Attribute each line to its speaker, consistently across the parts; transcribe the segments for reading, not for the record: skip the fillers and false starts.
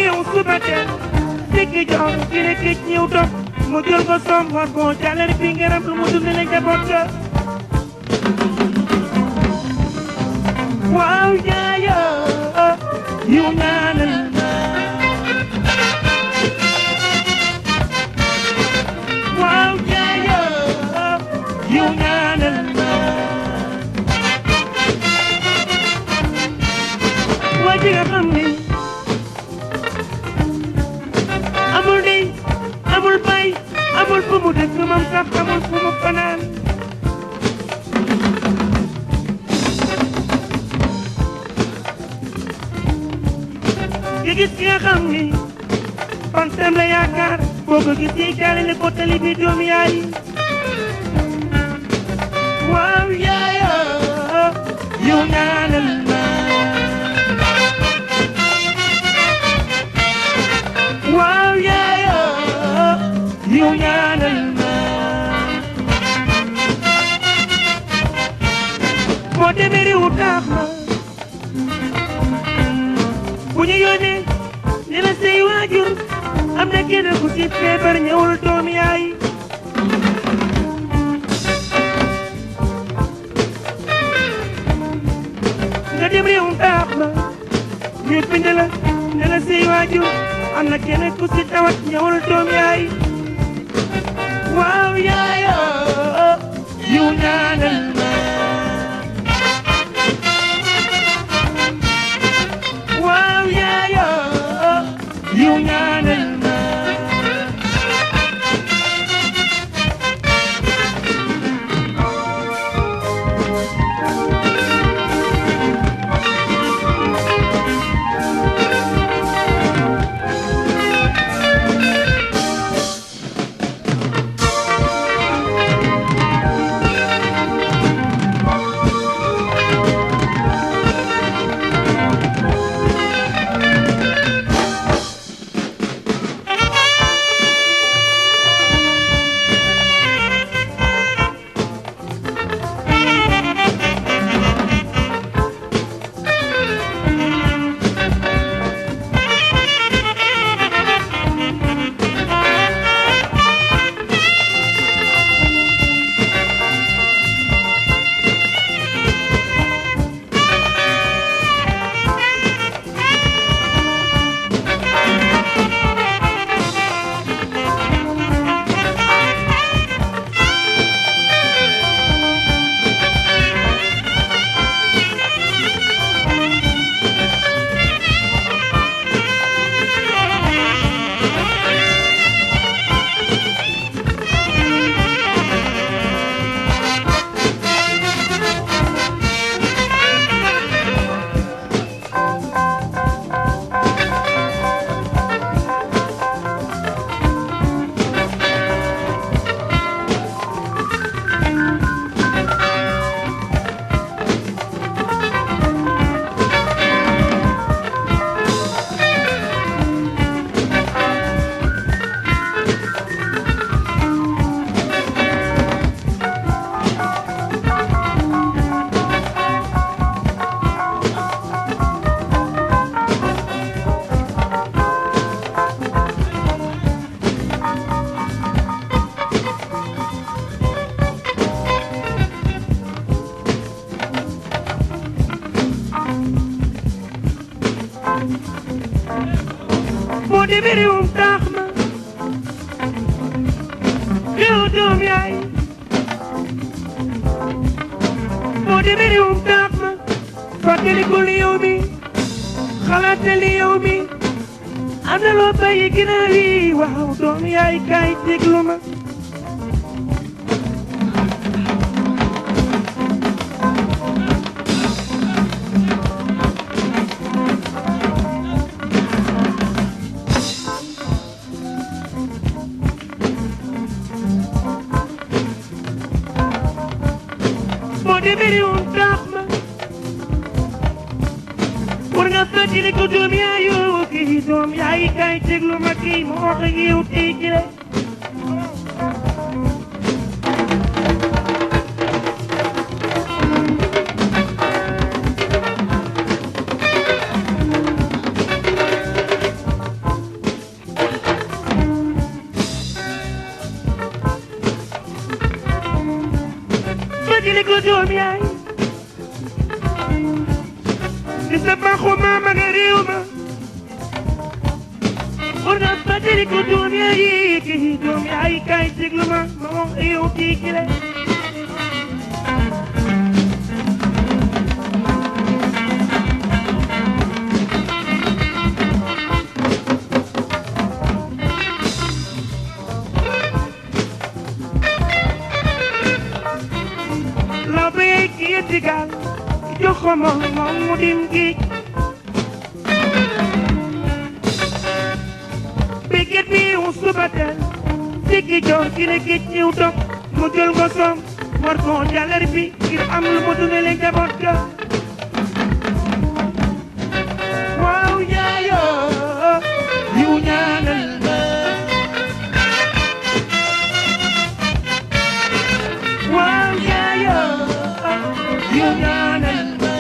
Speaker 1: yeewu suba teel dikki jox kii kii ñëw toog mu jël ko soom xool ko jàllale fi ngërëm lu mu dundale njaboot ga waaw yaaya yiw ñaanal ma waaw yaaya yiw ñaanal ma waa ji nga xam ni amul ndey amul bay amul fu mu dëkk moom sax amul fu mu fanaan nga gis ki nga xam ni fantam la yaakaar boo ko gisee jàllale ko tali bi doom yaay waaw yaaya yow ñaanal ma waaw yaaya yow ñaanal ma moo demee réewu taax ma bu ñu yónnee ni la say waajur am na kenn ku ci feebar ñëwul doom yaay nga dem réewum taax ma ñu bind la ne la say waajur am na kenn ku ci tawat ñëwul doom yaay waaw yaaya yow ñaanal ma waaw yaaya yow ñaanal ma moo demee réewum taax ma réew doom yaay moo demee réewum taax ma fàttalikul yow mi xalaatal yow mi am na loo bàyyi ginnaaw yi waaw doom yaay kaay déglu ma fàttali ko doom yaayu kii doom yaay kay déglu ma kii mu wax ak yow tey jii ko doom yaay di sa baaxu maama nga réew ma war nga fàttali ko doom yaay kii doom yaay kaay déglu ma wax yow kii kile Digal jox ko moom mu dim gi biget bi u subatel diggi joor ki ne géej ñëw dog mu jël ko soom war ko jàllar bi ngir am lu mu dundale njaboot ga waaw yaayo yu ñaanal ma waaw yaayo yu ñaanal ma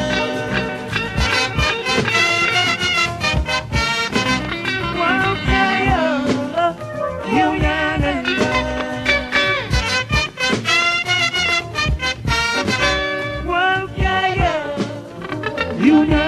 Speaker 1: waaw yaayo yu ñaanal ma waaw yaayo yu ñaanal